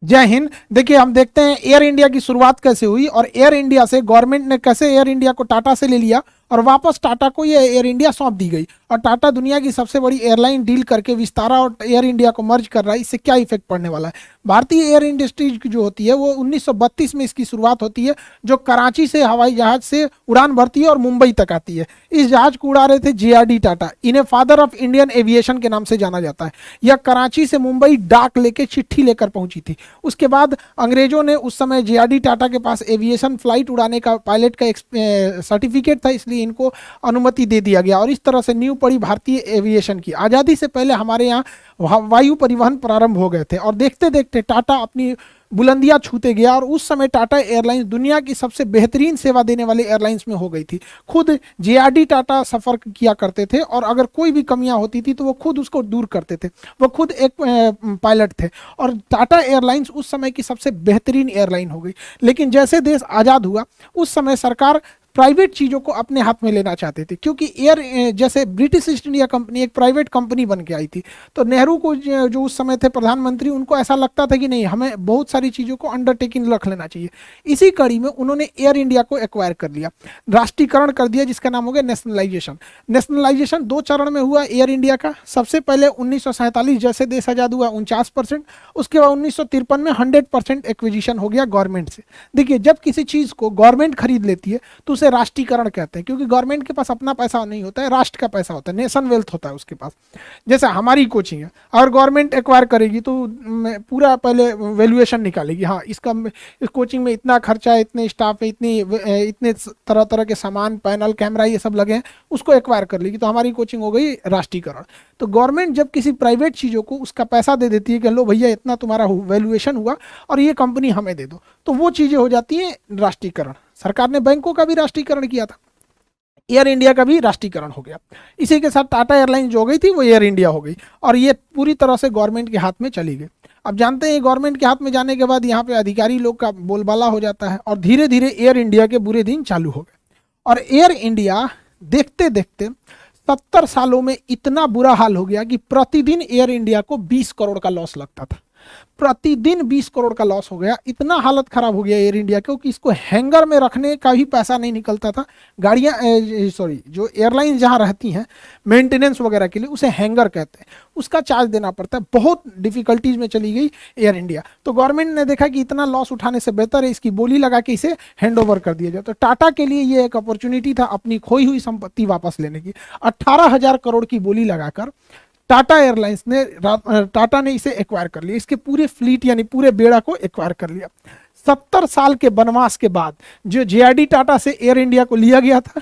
जय हिंद। देखिए, हम देखते हैं एयर इंडिया की शुरुआत कैसे हुई और एयर इंडिया से गवर्नमेंट ने कैसे एयर इंडिया को टाटा से ले लिया और वापस टाटा को ये एयर इंडिया सौंप दी गई। और टाटा दुनिया की सबसे बड़ी एयरलाइन डील करके विस्तारा और एयर इंडिया को मर्ज कर रहा है। इससे क्या इफेक्ट पड़ने वाला है? भारतीय एयर इंडस्ट्रीज की जो होती है वो 1932 में इसकी शुरुआत होती है, जो कराची से हवाई जहाज से उड़ान भरती है और मुंबई तक आती है। इस जहाज को उड़ा रहे थे JRD टाटा। इन्हें फादर ऑफ इंडियन एविएशन के नाम से जाना जाता है। यह कराची से मुंबई डाक लेके चिट्ठी लेकर पहुंची थी। उसके बाद अंग्रेजों ने, उस समय JRD टाटा के पास एविएशन फ्लाइट उड़ाने का पायलट का सर्टिफिकेट था, इसलिए इनको अनुमति दे दिया गया और इस तरह से नींव पड़ी भारतीय एविएशन की। आज़ादी से पहले हमारे यहाँ वायु परिवहन प्रारंभ हो गए थे और देखते देखते टाटा अपनी बुलंदियां छूते गया और उस समय टाटा एयरलाइंस दुनिया की सबसे बेहतरीन सेवा देने वाली एयरलाइंस में हो गई थी। खुद JRD टाटा सफ़र किया करते थे और अगर कोई भी कमियां होती थी तो वो खुद उसको दूर करते थे। वो खुद एक पायलट थे और टाटा एयरलाइंस उस समय की सबसे बेहतरीन एयरलाइन हो गई। लेकिन जैसे देश आज़ाद हुआ उस समय सरकार प्राइवेट चीज़ों को अपने हाथ में लेना चाहते थे, क्योंकि जैसे ब्रिटिश ईस्ट इंडिया कंपनी एक प्राइवेट कंपनी बन के आई थी। तो नेहरू को जो उस समय थे प्रधानमंत्री, उनको ऐसा लगता था कि नहीं, हमें बहुत सारी चीज़ों को अंडरटेकिंग रख लेना चाहिए। इसी कड़ी में उन्होंने एयर इंडिया को एक्वायर कर लिया, राष्ट्रीयकरण कर दिया, जिसका नाम हो गया नेशनलाइजेशन। नेशनलाइजेशन 2 चरण में हुआ एयर इंडिया का। सबसे पहले 1947 जैसे देश आज़ाद हुआ 49%। उसके बाद 1953 में 100% एक्विजिशन हो गया गवर्नमेंट से। देखिए, जब किसी चीज़ को गवर्नमेंट खरीद लेती है तो उसे राष्ट्रीयकरण कहते हैं, क्योंकि गवर्नमेंट के पास अपना पैसा नहीं होता है, राष्ट्र का पैसा होता है, नेशन वेल्थ होता है उसके पास। जैसे हमारी कोचिंग है, अगर गवर्नमेंट एक्वायर करेगी तो पूरा पहले वैल्यूएशन निकालेगी, हाँ इसका इस कोचिंग में इतना खर्चा है, इतने स्टाफ है, इतने तरह तरह के सामान, पैनल, कैमरा, ये सब लगे हैं, उसको एक्वायर कर लेगी, तो हमारी कोचिंग हो गई राष्ट्रीयकरण। तो गवर्नमेंट जब किसी प्राइवेट चीज़ों को उसका पैसा दे देती है कि लो भैया इतना तुम्हारा वैल्यूएशन हुआ और ये कंपनी हमें दे दो, तो वो चीज़ें हो जाती हैं राष्ट्रीयकरण। सरकार ने बैंकों का भी राष्ट्रीयकरण किया था, एयर इंडिया का भी राष्ट्रीयकरण हो गया। इसी के साथ टाटा एयरलाइन जो हो गई थी वो एयर इंडिया हो गई और ये पूरी तरह से गवर्नमेंट के हाथ में चली गई। अब जानते हैं गवर्नमेंट के हाथ में जाने के बाद यहाँ पे अधिकारी लोग का बोलबाला हो जाता है और धीरे धीरे एयर इंडिया के बुरे दिन चालू हो गए। और एयर इंडिया देखते देखते 70 सालों में इतना बुरा हाल हो गया कि प्रतिदिन एयर इंडिया को 20 करोड़ का लॉस लगता था। प्रतिदिन 20 करोड़ का लॉस हो गया। इतना हालत खराब हो गया एयर इंडिया को कि इसको हैंगर में रखने का भी पैसा नहीं निकलता था। गाड़ियां, सॉरी, जो एयरलाइन जहां रहती हैं मेंटेनेंस वगैरह के लिए, उसे हैंगर कहते हैं, उसका चार्ज देना पड़ता है। बहुत डिफिकल्टीज में चली गई एयर इंडिया। तो गवर्नमेंट ने देखा कि इतना लॉस उठाने से बेहतर है इसकी बोली लगा के इसे हैंड ओवर कर दिया जाए। तो टाटा के लिए ये एक अपॉर्चुनिटी था अपनी खोई हुई संपत्ति वापस लेने की। 18,000 करोड़ की बोली लगाकर टाटा एयरलाइंस ने, टाटा ने इसे एक्वायर कर लिया, इसके पूरे फ्लीट यानी पूरे बेड़ा को एक्वायर कर लिया। 70 साल के वनवास के बाद जो JRD टाटा से एयर इंडिया को लिया गया था,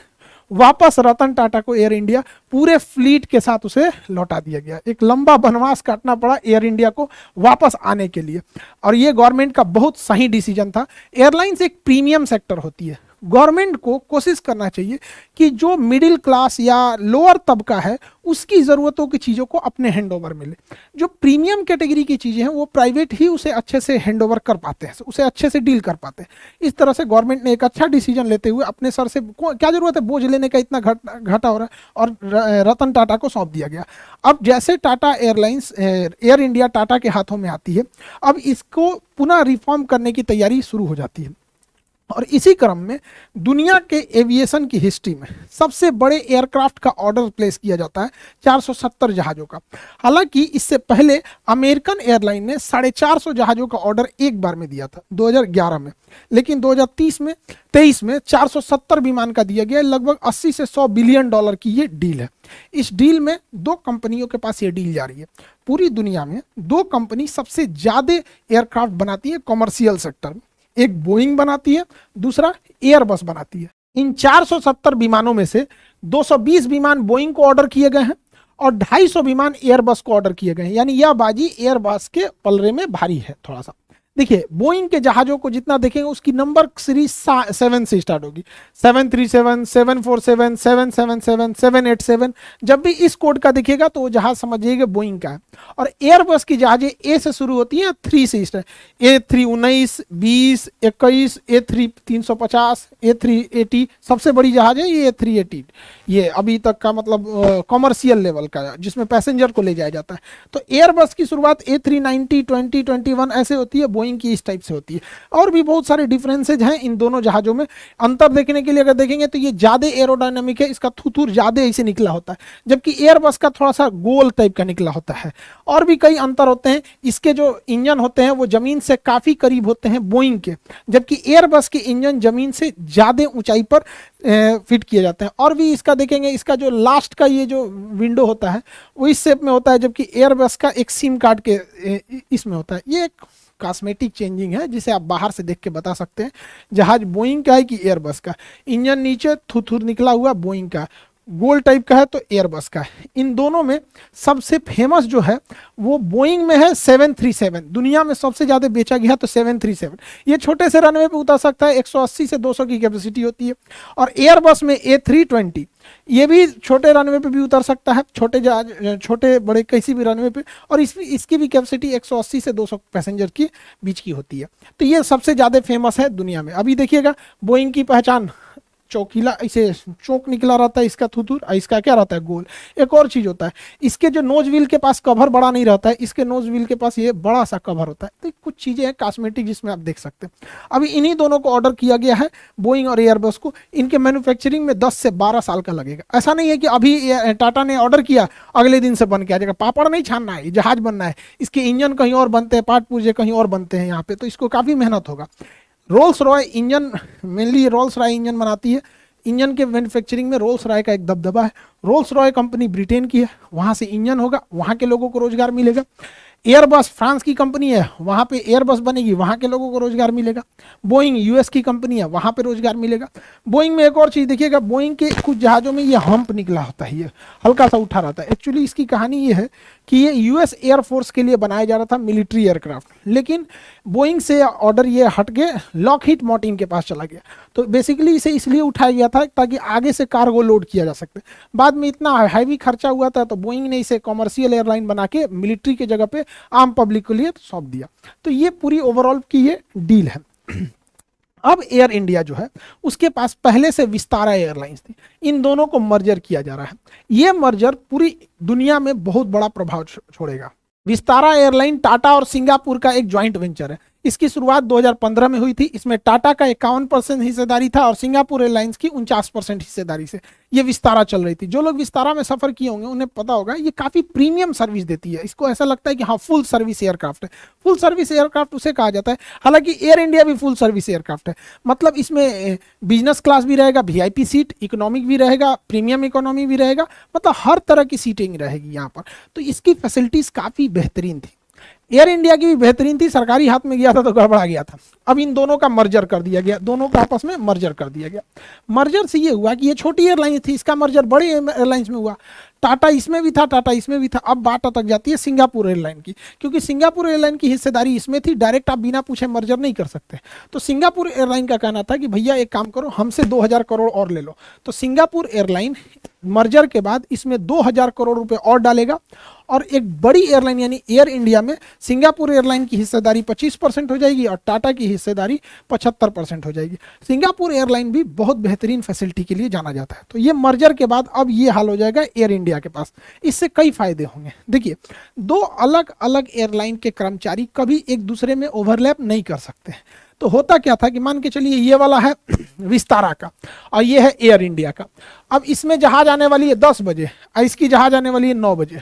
वापस रतन टाटा को एयर इंडिया पूरे फ्लीट के साथ उसे लौटा दिया गया। एक लंबा वनवास काटना पड़ा एयर इंडिया को वापस आने के लिए और ये गवर्नमेंट का बहुत सही डिसीजन था। एयरलाइंस एक प्रीमियम सेक्टर होती है। गवर्नमेंट को कोशिश करना चाहिए कि जो मिडिल क्लास या लोअर तबका है उसकी ज़रूरतों की चीज़ों को अपने हैंड ओवर मिले। जो प्रीमियम कैटेगरी की चीज़ें हैं वो प्राइवेट ही उसे अच्छे से हैंड ओवर कर पाते हैं, उसे अच्छे से डील कर पाते हैं। इस तरह से गवर्नमेंट ने एक अच्छा डिसीजन लेते हुए अपने सर से, क्या ज़रूरत है बोझ लेने का, इतना घाटा हो रहा है, और रतन टाटा को सौंप दिया गया। अब जैसे Tata airlines, air India Tata के हाथों में आती है, अब इसको पुनः रिफॉर्म करने की तैयारी शुरू हो जाती है। और इसी क्रम में दुनिया के एविएशन की हिस्ट्री में सबसे बड़े एयरक्राफ्ट का ऑर्डर प्लेस किया जाता है 470 जहाज़ों का। हालांकि इससे पहले अमेरिकन एयरलाइन ने 450 जहाज़ों का ऑर्डर एक बार में दिया था 2011 में, लेकिन 2023 में 470 विमान का दिया गया। लगभग 80 से 100 बिलियन डॉलर की ये डील है। इस डील में 2 कंपनियों के पास ये डील जा रही है। पूरी दुनिया में 2 कंपनी सबसे ज़्यादा एयरक्राफ्ट बनाती है कॉमर्शियल सेक्टर में, एक बोइंग बनाती है, दूसरा एयरबस बनाती है। इन 470 विमानों में से 220 विमान बोइंग को ऑर्डर किए गए हैं और 250 विमान एयरबस को ऑर्डर किए गए हैं। यानी यह बाजी एयरबस के पलरे में भारी है थोड़ा सा। देखिए, बोइंग के जहाजों को जितना देखेंगे उसकी नंबर सीरीज 7 से स्टार्ट होगी, 737, 747, 777, 787। जब भी इस कोड का दिखेगा तो वो जहाज समझिएगा बोइंग का है। और एयरबस की जहाजें ए से शुरू होती हैं, 3 से स्टार्ट, A3 19, 20, 21, A3 350, A3 80, सबसे बड़ी जहाज है ये A380। ये अभी तक का मतलब कॉमर्शियल लेवल का, जिसमें पैसेंजर को ले जाया जाता है। तो एयरबस की शुरुआत A390, 20, 21 ऐसे होती है बोइंग की इस टाइप से होती है। और भी बहुत सारे डिफरेंसेज हैं इन दोनों जहाज़ों में। अंतर देखने के लिए अगर देखेंगे तो ये ज़्यादा एरोडायनामिक है, इसका थूथूर ज़्यादा ऐसे निकला होता है, जबकि एयरबस का थोड़ा सा गोल टाइप का निकला होता है। और भी कई अंतर होते हैं। इसके जो इंजन होते हैं वो ज़मीन से काफ़ी करीब होते हैं बोइंग के, जबकि एयरबस के इंजन ज़मीन से ज़्यादा ऊंचाई पर फिट किए जाते हैं। और भी इसका देखेंगे, इसका जो लास्ट का ये जो विंडो होता है वो इस शेप में होता है, जबकि एयरबस का एक सिम कार्ड के इसमें होता है। ये एक कॉस्मेटिक चेंजिंग है जिसे आप बाहर से देख के बता सकते हैं जहाज बोइंग का है कि एयरबस का। इंजन नीचे थुथुर निकला हुआ बोइंग का, गोल टाइप का है तो एयरबस का है। इन दोनों में सबसे फेमस जो है वो बोइंग में है 737। दुनिया में सबसे ज़्यादा बेचा गया तो 737। ये छोटे से रनवे पे उतर सकता है, 180 से 200 की कैपेसिटी होती है। और एयरबस में A320, ये भी छोटे रनवे पे भी उतर सकता है, छोटे जहाज, छोटे बड़े किसी भी रनवे पे। और इसकी भी कैपेसिटी 180 से 200 पैसेंजर की बीच की होती है। तो ये सबसे ज़्यादा फेमस है दुनिया में। अभी देखिएगा बोइंग की पहचान चौकीला, इसे चौक निकला रहता है इसका थुथुर, और इसका क्या रहता है गोल। एक और चीज होता है, इसके जो नोज व्हील के पास कवर बड़ा नहीं रहता है, इसके नोज व्हील के पास ये बड़ा सा कवर होता है। तो कुछ चीजें हैं कॉस्मेटिक जिसमें आप देख सकते हैं। अभी इन्हीं दोनों को ऑर्डर किया गया है, बोइंग और एयरबस को। इनके मैन्युफैक्चरिंग में 10 से 12 साल का लगेगा। ऐसा नहीं है कि अभी टाटा ने ऑर्डर किया अगले दिन से बन के आ जाएगा। पापड़ नहीं छानना है, जहाज बनना है। इसके इंजन कहीं और बनते हैं, पार्ट पुर्जे कहीं और बनते हैं यहाँ पे, तो इसको काफी मेहनत होगा। Rolls Royce engine, mainly Rolls Royce engine बनाती है। इंजन के मैन्युफैक्चरिंग में रोल्स रॉय का एक दबदबा है। रोल्स रॉय कंपनी ब्रिटेन की है, वहाँ से इंजन होगा, वहाँ के लोगों को रोजगार मिलेगा। एयरबस फ्रांस की कंपनी है, वहाँ पे एयरबस बनेगी, वहाँ के लोगों को रोजगार मिलेगा। बोइंग यूएस की कंपनी है, वहाँ पे रोजगार मिलेगा। बोइंग में एक और चीज़ देखिएगा, बोइंग के कुछ जहाज़ों में ये हम्प निकला होता है, ये हल्का सा उठा रहता है। एक्चुअली इसकी कहानी ये है कि ये यूएस एयरफोर्स के लिए बनाया जा रहा था, मिलिट्री एयरक्राफ्ट, लेकिन बोइंग से ऑर्डर ये हट के लॉकहीड मार्टिन के पास चला गया। तो बेसिकली इसे इसलिए उठाया गया था ताकि आगे से कार्गो लोड किया जा सकते। बाद में इतना हैवी खर्चा हुआ था तो बोइंग ने इसे कॉमर्शियल एयरलाइन बना के मिलिट्री के जगह पे आम पब्लिक के लिए सौंप दिया। तो ये पूरी ओवरऑल की ये डील है। अब एयर इंडिया जो है उसके पास पहले से विस्तारा एयरलाइंस थी, इन दोनों को मर्जर किया जा रहा है। ये मर्जर पूरी दुनिया में बहुत बड़ा प्रभाव छोड़ेगा। विस्तारा एयरलाइन टाटा और सिंगापुर का एक ज्वाइंट वेंचर है। इसकी शुरुआत 2015 में हुई थी। इसमें टाटा का 51% हिस्सेदारी था और सिंगापुर एयरलाइंस की 49% हिस्सेदारी से ये विस्तारा चल रही थी। जो लोग विस्तारा में सफर किए होंगे उन्हें पता होगा ये काफी प्रीमियम सर्विस देती है। इसको ऐसा लगता है कि हाँ फुल सर्विस एयरक्राफ्ट है। फुल सर्विस एयरक्राफ्ट उसे कहा जाता है। हालांकि एयर इंडिया भी फुल सर्विस एयरक्राफ्ट है, मतलब इसमें बिजनेस क्लास भी रहेगा, वीआईपी सीट, इकोनॉमिक भी रहेगा, प्रीमियम इकोनॉमी भी रहेगा, मतलब हर तरह की सीटिंग रहेगी यहाँ पर। तो इसकी फैसिलिटीज काफी बेहतरीन थी। एयर इंडिया की भी बेहतरीन थी, सरकारी हाथ में गया था तो गड़बड़ा गया था। अब इन दोनों का मर्जर कर दिया गया, दोनों का आपस में मर्जर कर दिया गया। मर्जर से ये हुआ कि ये छोटी एयरलाइन थी, इसका मर्जर बड़ी एयरलाइंस में हुआ। टाटा इसमें भी था, टाटा इसमें भी था। अब बात अटक जाती है सिंगापुर एयरलाइन की, क्योंकि सिंगापुर एयरलाइन की हिस्सेदारी इसमें थी। डायरेक्ट आप बिना पूछे मर्जर नहीं कर सकते। तो सिंगापुर एयरलाइन का कहना था कि भैया एक काम करो, हमसे 2000 करोड़ और ले लो। तो सिंगापुर एयरलाइन मर्जर के बाद इसमें 2000 करोड़ रुपए और डालेगा और एक बड़ी एयरलाइन यानी एयर इंडिया में सिंगापुर एयरलाइन की हिस्सेदारी 25% हो जाएगी और टाटा की हिस्सेदारी 75% हो जाएगी। सिंगापुर एयरलाइन भी बहुत बेहतरीन फैसिलिटी के लिए जाना जाता है। तो ये मर्जर के बाद अब ये हाल हो जाएगा एयर इंडिया के पास। इससे कई फायदे होंगे। देखिए, दो अलग अलग एयरलाइन के कर्मचारी कभी एक दूसरे में ओवरलैप नहीं कर सकते। तो होता क्या था कि मान के चलिए ये वाला है विस्तारा का और ये है एयर इंडिया का। अब इसमें जहाज आने वाली है 10 बजे और इसकी जहाज आने वाली है 9 बजे।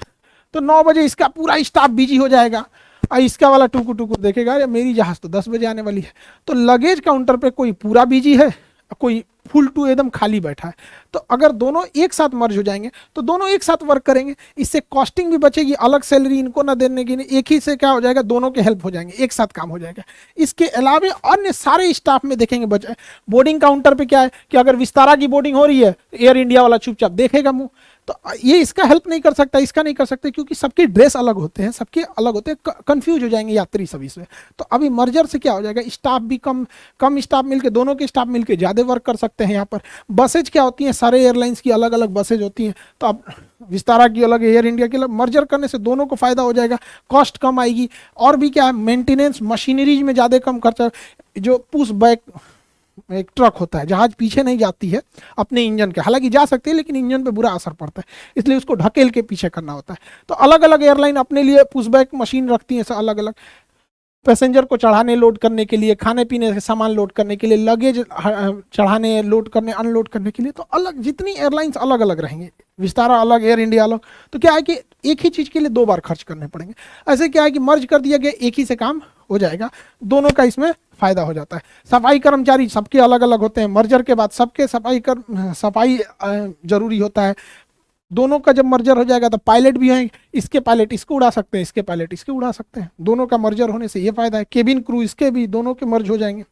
तो 9 बजे इसका पूरा स्टाफ बिजी हो जाएगा और इसका वाला टुकुर टुकुर देखेगा, मेरी जहाज तो 10 बजे आने वाली है। तो लगेज काउंटर पे कोई पूरा बिजी है, कोई फुल टू एकदम खाली बैठा है। तो अगर दोनों एक साथ मर्ज हो जाएंगे तो दोनों एक साथ वर्क करेंगे, इससे कॉस्टिंग भी बचेगी। अलग सैलरी इनको ना देने की, एक ही से क्या हो जाएगा, दोनों के हेल्प हो जाएंगे, एक साथ काम हो जाएगा। इसके अलावा अन्य सारे स्टाफ में देखेंगे बचे। बोर्डिंग काउंटर पे क्या है कि अगर विस्तारा की बोर्डिंग हो रही है, एयर इंडिया वाला चुपचाप देखेगा मुंह। तो ये इसका हेल्प नहीं कर सकता, इसका नहीं कर सकते, क्योंकि सबके ड्रेस अलग होते हैं, सबके अलग होते हैं, कंफ्यूज हो जाएंगे यात्री सभी से। तो अभी मर्जर से क्या हो जाएगा, स्टाफ भी कम स्टाफ मिलके, दोनों के स्टाफ मिलके ज़्यादा वर्क कर सकते हैं। यहाँ पर बसेज क्या होती हैं, सारे एयरलाइंस की अलग अलग बसेज होती हैं। तो अब विस्तारा की अलग, एयर इंडिया की अलग, मर्जर करने से दोनों को फायदा हो जाएगा, कॉस्ट कम आएगी। और भी क्या है, मेंटेनेंस मशीनरीज में ज़्यादा कम खर्चा। जो पुश बैक एक ट्रक होता है, जहाज पीछे नहीं जाती है अपने इंजन के, हालांकि जा सकती है लेकिन इंजन पे बुरा असर पड़ता है, इसलिए उसको ढकेल के पीछे करना होता है। तो अलग अलग एयरलाइन अपने लिए पुशबैक मशीन रखती है अलग अलग। पैसेंजर को चढ़ाने लोड करने के लिए, खाने पीने के सामान लोड करने के लिए, लगेज चढ़ाने लोड करने अनलोड करने के लिए, तो अलग जितनी एयरलाइंस अलग अलग रहेंगे, विस्तारा अलग, एयर इंडिया अलग, तो क्या है कि एक ही चीज़ के लिए 2 बार खर्च करने पड़ेंगे। ऐसे क्या है कि मर्ज कर दिया गया, एक ही से काम हो जाएगा, दोनों का इसमें फायदा हो जाता है। सफाई कर्मचारी सबके अलग अलग होते हैं, मर्जर के बाद सबके सफाई जरूरी होता है। दोनों का जब मर्जर हो जाएगा तो पायलट भी हैं, इसके पायलट इसको उड़ा सकते हैं, इसके पायलट इसके उड़ा सकते हैं। दोनों का मर्जर होने से ये फायदा है। केबिन क्रू इसके भी, दोनों के मर्ज हो जाएंगे।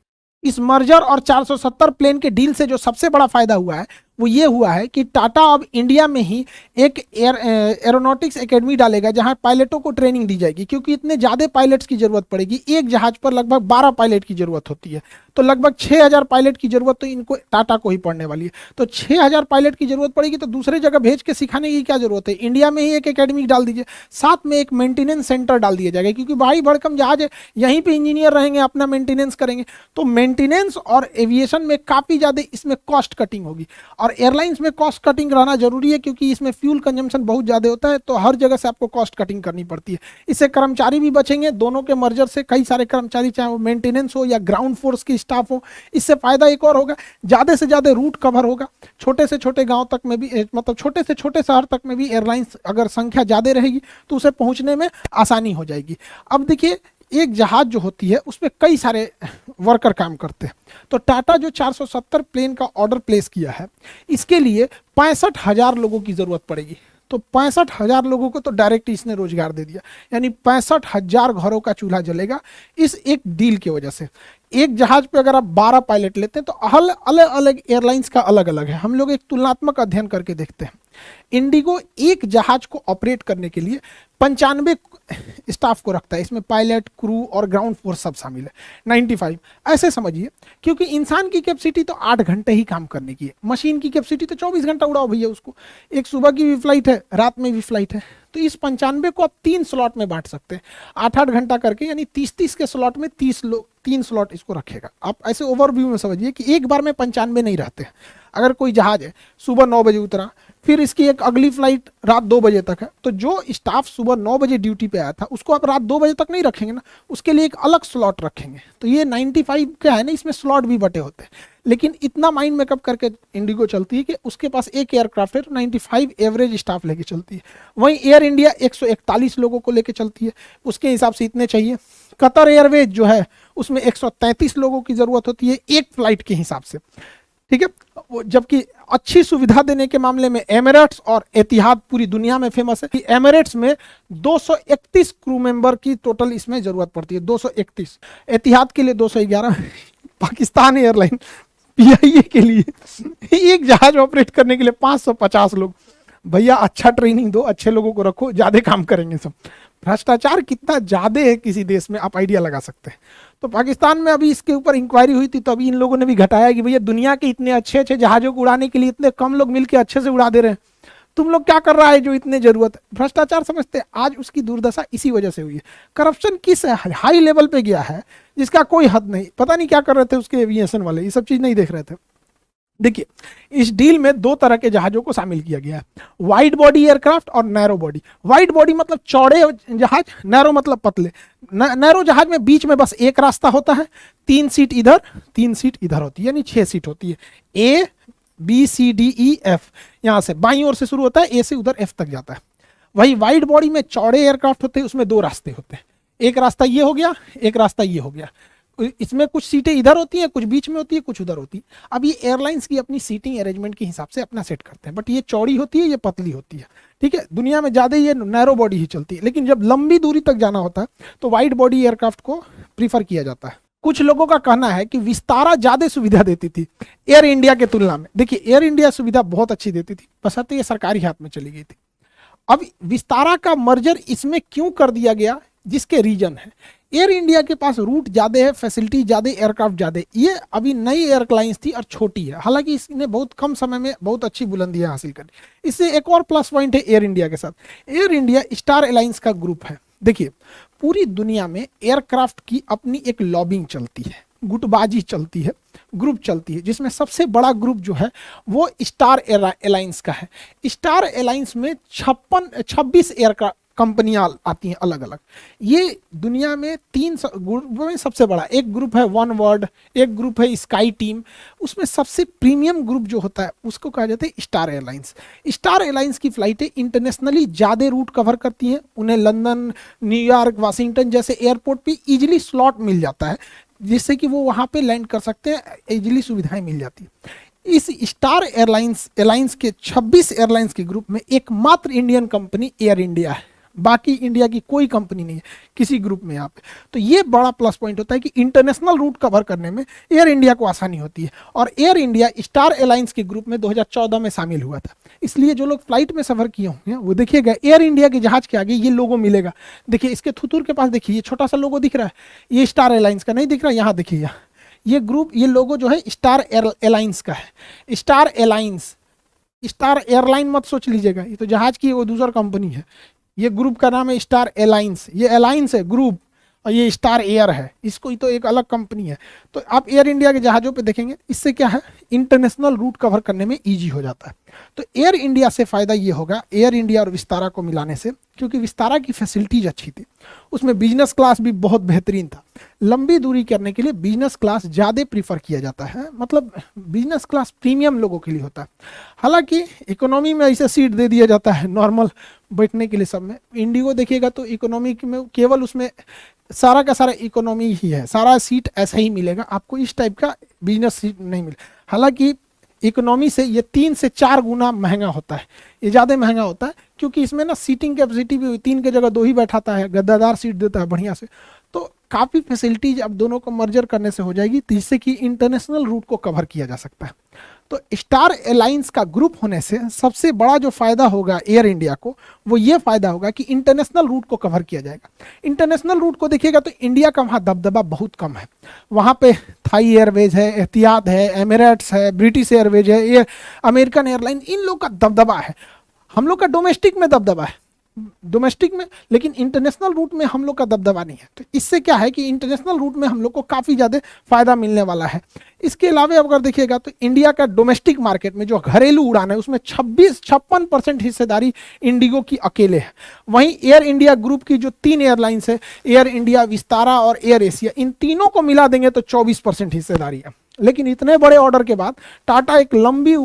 इस मर्जर और 470 प्लेन के डील से जो सबसे बड़ा फायदा हुआ है वो ये हुआ है कि टाटा अब इंडिया में ही एक एरोनॉटिक्स एकेडमी डालेगा जहां पायलटों को ट्रेनिंग दी जाएगी, क्योंकि इतने ज़्यादा पायलट्स की जरूरत पड़ेगी। एक जहाज पर लगभग 12 पायलट की जरूरत होती है, तो लगभग 6000 पायलट की जरूरत तो इनको टाटा को ही पड़ने वाली है। तो 6000 पायलट की जरूरत पड़ेगी तो दूसरे जगह भेज के सिखाने की क्या जरूरत है, इंडिया में ही एक एकेडमी डाल दीजिए, साथ में एक मेंटेनेंस सेंटर डाल दिया जाएगा, क्योंकि भारी भड़कम जहाज है, यहीं पे इंजीनियर रहेंगे, अपना मेंटेनेंस करेंगे। तो मेंटेनेंस और एविएशन में काफ़ी ज़्यादा इसमें कॉस्ट कटिंग होगी, और एयरलाइंस में कॉस्ट कटिंग रहना जरूरी है, क्योंकि इसमें फ्यूल कंजम्पशन बहुत ज़्यादा होता है, तो हर जगह से आपको कॉस्ट कटिंग करनी पड़ती है। इससे कर्मचारी भी बचेंगे, दोनों के मर्जर से कई सारे कर्मचारी, चाहे वो मेंटेनेंस हो या ग्राउंड फोर्स की स्टाफ हो, इससे फायदा एक और होगा, ज़्यादा से ज़्यादा रूट कवर होगा। छोटे से छोटे गाँव तक में भी, मतलब छोटे से छोटे शहर तक में भी एयरलाइंस अगर संख्या ज़्यादा रहेगी तो उसे पहुँचने में आसानी हो जाएगी। अब देखिए, एक जहाज जो होती है उसमें कई सारे वर्कर काम करते हैं, तो टाटा जो 470 प्लेन का ऑर्डर प्लेस किया है, इसके लिए 65,000 लोगों की जरूरत पड़ेगी। तो 65,000 लोगों को तो डायरेक्ट इसने रोजगार दे दिया, यानी 65,000 घरों का चूल्हा जलेगा इस एक डील की वजह से। एक जहाज पे अगर आप 12 पायलट लेते हैं तो अलग अलग एयरलाइंस का अलग अलग है। हम लोग एक तुलनात्मक अध्ययन करके देखते हैं। इंडिगो एक जहाज को ऑपरेट करने के लिए 95 स्टाफ को रखता है, इसमें पायलट, क्रू और ग्राउंड फोर्स सब शामिल है। 95 ऐसे समझिए, क्योंकि इंसान की कैपेसिटी तो 8 घंटे ही काम करने की है, मशीन की कैपेसिटी तो 24 घंटा उड़ाओ भैया उसको। एक सुबह की भी फ्लाइट है, रात में भी फ्लाइट है, तो इस 95 को आप 3 स्लॉट में बांट सकते हैं, 8-8 घंटा करके, यानी 30-30 के स्लॉट में 3 स्लॉट इसको रखेगा। आप ऐसे ओवरव्यू में समझिए कि एक बार में 95 नहीं रहते हैं। अगर कोई जहाज है, सुबह 9 बजे उतरा, फिर इसकी एक अगली फ्लाइट रात 2 बजे तक है, तो जो स्टाफ सुबह 9 बजे ड्यूटी पे आया था उसको आप रात 2 बजे तक नहीं रखेंगे ना, उसके लिए एक अलग स्लॉट रखेंगे। तो ये 95 क्या है ना, इसमें स्लॉट भी बटे होते हैं। लेकिन इतना माइंड मेकअप करके इंडिगो चलती है कि उसके पास एक एयरक्राफ्ट है तो 95 एवरेज स्टाफ लेके चलती है। वहीं एयर इंडिया 141 लोगों को लेके चलती है, उसके हिसाब से इतने चाहिए। कतर एयरवेज जो है उसमें 133 लोगों की जरूरत होती है एक फ्लाइट के हिसाब से, ठीक है। जबकि अच्छी सुविधा देने के मामले में एमिरेट्स और एतिहाद पूरी दुनिया में फेमस है। एमिरेट्स में 231 क्रू मेंबर की टोटल इसमें जरूरत पड़ती है, 231। एतिहाद के लिए 211। पाकिस्तान एयरलाइन पीआईए के लिए एक जहाज ऑपरेट करने के लिए 550 लोग। भैया अच्छा ट्रेनिंग दो, अच्छे लोगों को रखो, ज्यादा काम करेंगे सब। भ्रष्टाचार कितना ज्यादा है किसी देश में, आप आइडिया लगा सकते हैं। तो पाकिस्तान में अभी इसके ऊपर इंक्वायरी हुई थी, तो अभी इन लोगों ने भी घटाया कि भैया दुनिया के इतने अच्छे अच्छे जहाजों को उड़ाने के लिए इतने कम लोग मिलकर अच्छे से उड़ा दे रहे हैं, तुम लोग क्या कर रहा है जो इतने जरूरत है। भ्रष्टाचार समझते हैं, आज उसकी दुर्दशा इसी वजह से हुई है। करप्शन किस हाई लेवल पे गया है जिसका कोई हद नहीं। पता नहीं क्या कर रहे थे उसके एविएशन वाले, ये सब चीज नहीं देख रहे थे। देखिए, इस डील में 2 तरह के जहाजों को शामिल किया गया है, वाइड बॉडी एयरक्राफ्ट और नैरो बॉडी। वाइड बॉडी मतलब चौड़े जहाज, नैरो मतलब पतले। नैरो जहाज में बीच में बस एक रास्ता होता है, 3 सीट इधर 3 सीट इधर होती है, यानी 6 सीट होती है। A B C D E F, यहाँ से बाईं ओर से शुरू होता है, ए से उधर एफ तक जाता है। वही वाइड बॉडी में चौड़े एयरक्राफ्ट होते हैं, उसमें 2 रास्ते होते हैं, एक रास्ता ये हो गया, एक रास्ता ये हो गया। इसमें कुछ सीटें इधर होती हैं, कुछ बीच में होती है, कुछ उधर होती है। अब ये एयरलाइंस की अपनी सीटिंग अरेंजमेंट के हिसाब से अपना सेट करते हैं, बट ये चौड़ी होती है, ये पतली होती है, ठीक है। दुनिया में ज्यादा ये नैरो बॉडी ही चलती है, लेकिन जब लंबी दूरी तक जाना होता है तो वाइड बॉडी एयरक्राफ्ट को प्रीफर किया जाता है। कुछ लोगों का कहना है कि विस्तारा ज्यादा सुविधा देती थी एयर इंडिया के तुलना में। देखिए, एयर इंडिया सुविधा बहुत अच्छी देती थी, बशर्ते ये सरकारी हाथ में चली गई थी। अब विस्तारा का मर्जर इसमें क्यों कर दिया गया, जिसके रीजन है, एयर इंडिया के पास रूट ज्यादा है, फैसिलिटी ज्यादा, एयरक्राफ्ट ज्यादा। ये अभी नई एयरलाइंस थी और छोटी है, हालांकि इसने बहुत कम समय में बहुत अच्छी बुलंदियां हासिल करी। इससे एक और प्लस पॉइंट है एयर इंडिया के साथ, एयर इंडिया स्टार एलायंस का ग्रुप है। देखिए, पूरी दुनिया में एयरक्राफ्ट की अपनी एक लॉबिंग चलती है, गुटबाजी चलती है, ग्रुप चलती है, जिसमें सबसे बड़ा ग्रुप जो है वो स्टार एलायंस का है। स्टार एलायंस में 26 कंपनियां आती हैं अलग अलग। ये दुनिया में तीन ग्रुप में सबसे बड़ा एक ग्रुप है वन वर्ल्ड, एक ग्रुप है स्काई टीम, उसमें सबसे प्रीमियम ग्रुप जो होता है उसको कहा जाता है स्टार एयरलाइंस। स्टार एयरलाइंस की फ्लाइटें इंटरनेशनली ज़्यादा रूट कवर करती हैं, उन्हें लंदन, न्यूयॉर्क, वाशिंगटन जैसे एयरपोर्ट पे इजीली स्लॉट मिल जाता है, जिससे कि वो वहाँ पे लैंड कर सकते हैं, इजीली सुविधाएं मिल जाती है। इस स्टार एयरलाइंस के 26 एयरलाइंस के ग्रुप में एकमात्र इंडियन कंपनी एयर इंडिया है, बाकी इंडिया की कोई कंपनी नहीं है किसी ग्रुप में यहाँ पे। तो ये बड़ा प्लस पॉइंट होता है कि इंटरनेशनल रूट कवर करने में एयर इंडिया को आसानी होती है। और एयर इंडिया स्टार एयरलाइंस के ग्रुप में 2014 में शामिल हुआ था, इसलिए जो लोग फ्लाइट में सफर किए होंगे वो देखिएगा एयर इंडिया के जहाज के आगे ये लोगो मिलेगा। देखिए इसके थुतुर के पास देखिए ये छोटा सा लोगो दिख रहा है, ये स्टार एयरलाइंस का नहीं दिख रहा, यहाँ देखिए ये ग्रुप, ये लोगो जो है स्टार एयरलाइंस का है। स्टार एयरलाइंस, स्टार एयरलाइन मत सोच लीजिएगा, ये तो जहाज की वो दूसरा कंपनी है। ये ग्रुप का नाम है स्टार एयरलाइंस, ये एयरलाइंस है ग्रुप, और ये स्टार एयर है, इसको ही तो एक अलग कंपनी है। तो आप एयर इंडिया के जहाज़ों पे देखेंगे, इससे क्या है इंटरनेशनल रूट कवर करने में इजी हो जाता है। तो एयर इंडिया से फ़ायदा ये होगा एयर इंडिया और विस्तारा को मिलाने से, क्योंकि विस्तारा की फैसिलिटीज अच्छी थी, उसमें बिजनेस क्लास भी बहुत बेहतरीन था। लंबी दूरी करने के लिए बिजनेस क्लास ज़्यादा प्रीफर किया जाता है, मतलब बिजनेस क्लास प्रीमियम लोगों के लिए होता है। हालांकि इकोनॉमी में ऐसे सीट दे दिया जाता है नॉर्मल बैठने के लिए सब में। इंडिगो देखिएगा तो इकोनॉमी में केवल उसमें सारा का सारा इकोनॉमी ही है, सारा सीट ऐसा ही मिलेगा आपको, इस टाइप का बिजनेस सीट नहीं मिले। हालांकि इकोनॉमी से ये 3 से 4 गुना महंगा होता है, ये ज़्यादा महंगा होता है क्योंकि इसमें ना सीटिंग कैपेसिटी भी 3 की जगह 2 ही बैठाता है, गद्दादार सीट देता है बढ़िया से। तो काफ़ी फैसिलिटीज अब दोनों को मर्जर करने से हो जाएगी, जिससे कि इंटरनेशनल रूट को कवर किया जा सकता है। तो स्टार एयरलाइंस का ग्रुप होने से सबसे बड़ा जो फ़ायदा होगा एयर इंडिया को, वो ये फ़ायदा होगा कि इंटरनेशनल रूट को कवर किया जाएगा। इंटरनेशनल रूट को देखिएगा तो इंडिया का वहाँ दबदबा बहुत कम है। वहाँ पे थाई एयरवेज है, एहतियात है, एमिरेट्स है, ब्रिटिश एयरवेज है, ये अमेरिकन एयरलाइन, इन लोग का दबदबा है। हम लोग का डोमेस्टिक में दबदबा है, डोमेस्टिक में, लेकिन इंटरनेशनल रूट में हम लोग का दबदबा नहीं है। तो इससे क्या है कि इंटरनेशनल रूट में हम लोग को काफ़ी ज़्यादा फायदा मिलने वाला है। इसके अलावा अगर देखिएगा तो इंडिया का डोमेस्टिक मार्केट में जो घरेलू उड़ान है उसमें 56-56% हिस्सेदारी इंडिगो की अकेले है। वहीं एयर इंडिया ग्रुप की जो 3 एयरलाइंस है, एयर इंडिया, विस्तारा और एयर एशिया, इन तीनों को मिला देंगे तो 24% हिस्सेदारी है। लेकिन इतने बड़े ऑर्डर के बाद टाटा एक लंबी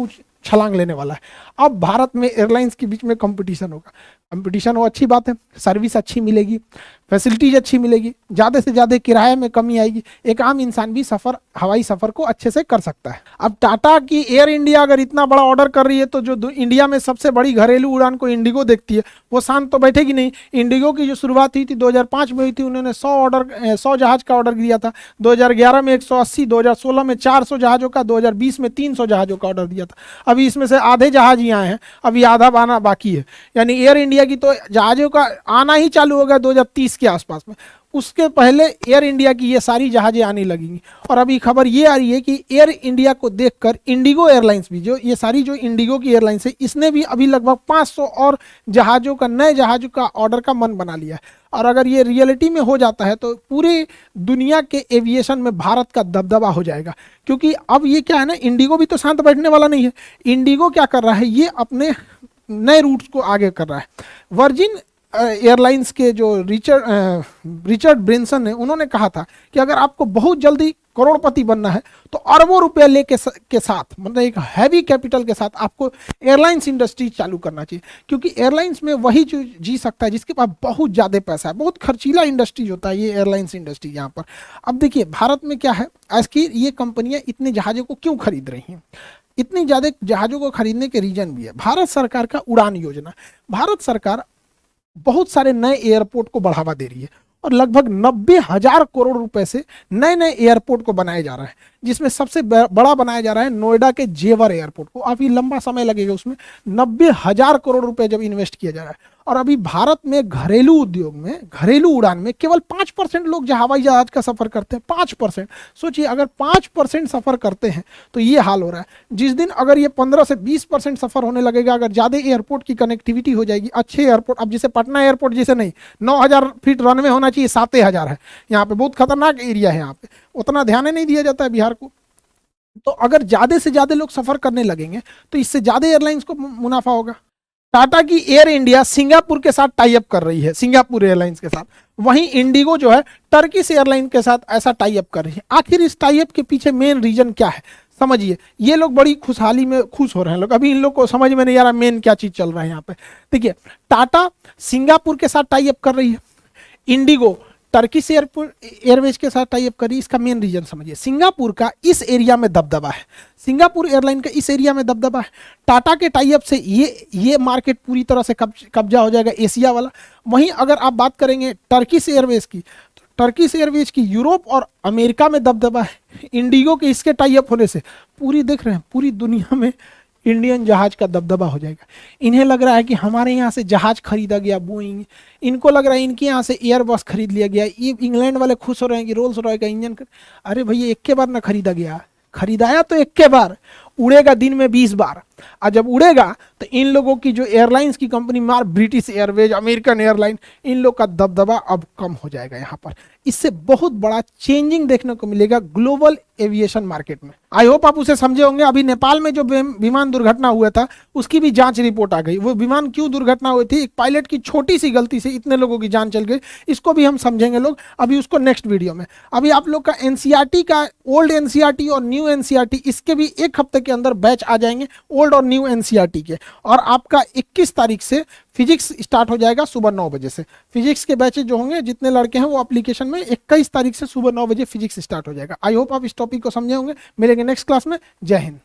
छलांग लेने वाला है। अब भारत में एयरलाइंस के बीच में कंपटीशन होगा, कंपटीशन हो अच्छी बात है, सर्विस अच्छी मिलेगी, फैसिलिटीज अच्छी मिलेगी, ज़्यादा से ज़्यादा किराए में कमी आएगी, एक आम इंसान भी सफ़र, हवाई सफ़र को अच्छे से कर सकता है। अब टाटा की एयर इंडिया अगर इतना बड़ा ऑर्डर कर रही है तो जो इंडिया में सबसे बड़ी घरेलू उड़ान को इंडिगो देखती है वो शांत तो बैठेगी नहीं। इंडिगो की जो शुरुआत हुई थी 2005 में हुई थी, उन्होंने 100 जहाज़ का ऑर्डर दिया था, 2011 में 180, 2016 में 400 जहाज़ों का, 2020 में 300 जहाज़ों का ऑर्डर दिया था। अभी इसमें से आधे जहाज ही आए हैं, अभी आधा आना बाकी है। यानी एयर इंडिया की तो जहाज़ों का आना ही चालू होगा 2030 के आसपास में, उसके पहले एयर इंडिया की ये सारी जहाज़ें आने लगेंगी। और अभी खबर ये आ रही है कि एयर इंडिया को देखकर इंडिगो एयरलाइंस भी, जो ये सारी जो इंडिगो की एयरलाइंस है, इसने भी अभी लगभग 500 और जहाज़ों का, नए जहाज़ों का ऑर्डर का मन बना लिया है। और अगर ये रियलिटी में हो जाता है तो पूरी दुनिया के एविएशन में भारत का दबदबा हो जाएगा। क्योंकि अब ये क्या है ना, इंडिगो भी तो शांत बैठने वाला नहीं है। इंडिगो क्या कर रहा है, ये अपने नए रूट्स को आगे कर रहा है। वर्जिन एयरलाइंस के जो रिचर्ड ब्रेंसन ने, उन्होंने कहा था कि अगर आपको बहुत जल्दी करोड़पति बनना है तो अरबों रुपए के साथ, मतलब एक हैवी कैपिटल के साथ आपको एयरलाइंस इंडस्ट्री चालू करना चाहिए। क्योंकि एयरलाइंस में वही जो जी सकता है जिसके पास बहुत ज़्यादा पैसा है, बहुत खर्चीला इंडस्ट्री होता है ये एयरलाइंस इंडस्ट्री यहाँ पर। अब देखिए भारत में क्या है, आज की ये कंपनियाँ इतने जहाज़ों को क्यों खरीद रही हैं, इतनी ज़्यादा जहाज़ों को खरीदने के रीजन भी है भारत सरकार का उड़ान योजना। भारत सरकार बहुत सारे नए एयरपोर्ट को बढ़ावा दे रही है और लगभग 90,000 करोड़ रुपए से नए नए एयरपोर्ट को बनाया जा रहा है, जिसमें सबसे बड़ा बनाया जा रहा है नोएडा के जेवर एयरपोर्ट को। अभी लंबा समय लगेगा उसमें, 90,000 करोड़ रुपए जब इन्वेस्ट किया जा रहा है। और अभी भारत में घरेलू उद्योग में, घरेलू उड़ान में केवल 5% लोग जो हवाई जहाज का सफर करते हैं, 5%। सोचिए अगर 5% सफर करते हैं तो ये हाल हो रहा है। जिस दिन अगर ये 15 से 20% सफर होने लगेगा, अगर ज्यादा एयरपोर्ट की कनेक्टिविटी हो जाएगी, अच्छे एयरपोर्ट, अब जैसे पटना एयरपोर्ट जैसे नहीं 9,000 फीट रनवे होना चाहिए, 7,000 है यहाँ पे, बहुत खतरनाक एरिया है यहाँ पे, उतना ध्यान नहीं दिया जाता है बिहार को। तो अगर ज्यादा से ज्यादा लोग सफर करने लगेंगे तो इससे ज्यादा एयरलाइंस को मुनाफा होगा। टाटा की एयर इंडिया सिंगापुर के साथ टाई अप कर रही है, सिंगापुर एयरलाइंस के साथ। वहीं इंडिगो जो है टर्किश एयरलाइन के साथ ऐसा टाई अप कर रही है। आखिर इस टाई अप के पीछे मेन रीजन क्या है समझिए। ये लोग बड़ी खुशहाली में खुश हो रहे हैं लोग, अभी इन लोग को समझ में नहीं आ रहा मेन क्या चीज चल रहा है यहाँ पे। देखिए, टाटा सिंगापुर के साथ टाई अप कर रही है, इंडिगो टर्किश एयरवेज के साथ टाई अप करी। इसका मेन रीजन समझिए, सिंगापुर का इस एरिया में दबदबा है, सिंगापुर एयरलाइन का इस एरिया में दबदबा है। टाटा के टाई अप से ये मार्केट पूरी तरह से कब्जा हो जाएगा, एशिया वाला। वहीं अगर आप बात करेंगे टर्किश एयरवेज की, तो टर्किश एयरवेज की यूरोप और अमेरिका में दबदबा है। इंडिगो के इसके टाई अप होने से पूरी देख रहे हैं पूरी दुनिया में इंडियन जहाज का दबदबा हो जाएगा। इन्हें लग रहा है कि हमारे यहाँ से जहाज खरीदा गया बोइंग, इनको लग रहा है इनके यहाँ से एयरबस खरीद लिया गया। ये इंग्लैंड वाले खुश हो रहे हैं कि रोल्स रॉय का इंजन अरे भैया एक के बार ना खरीदा गया, खरीदाया तो एक के बार, उड़ेगा दिन में 20 बार। और जब उड़ेगा तो इन लोगों की जो एयरलाइंस की कंपनी मार, ब्रिटिश एयरवेज, अमेरिकन एयरलाइन, इन लोग का दबदबा अब कम हो जाएगा यहाँ पर। इससे बहुत बड़ा चेंजिंग देखने को मिलेगा ग्लोबल एविएशन मार्केट में। आई होप आप उसे समझे होंगे। अभी नेपाल में जो विमान दुर्घटना हुआ था उसकी भी जांच रिपोर्ट आ गई। वो विमान क्यों दुर्घटना हुई थी, एक पायलट की छोटी सी गलती से इतने लोगों की जान चल गई, इसको भी हम समझेंगे लोग अभी उसको नेक्स्ट वीडियो में। अभी आप लोग का एनसीईआरटी का ओल्ड एनसीईआरटी और न्यू एनसीईआरटी, इसके भी एक हफ्ते के अंदर बैच आ जाएंगे ओल्ड और न्यू एनसीईआरटी के। और आपका 21 तारीख से फिजिक्स स्टार्ट हो जाएगा सुबह 9 बजे से। फिजिक्स के बैचेज जो होंगे जितने लड़के हैं वो एप्लीकेशन में 21 तारीख से सुबह 9 बजे फिजिक्स स्टार्ट हो जाएगा। आई होप आप इस टॉपिक को समझे होंगे। मिलेंगे नेक्स्ट क्लास में। जय हिंद।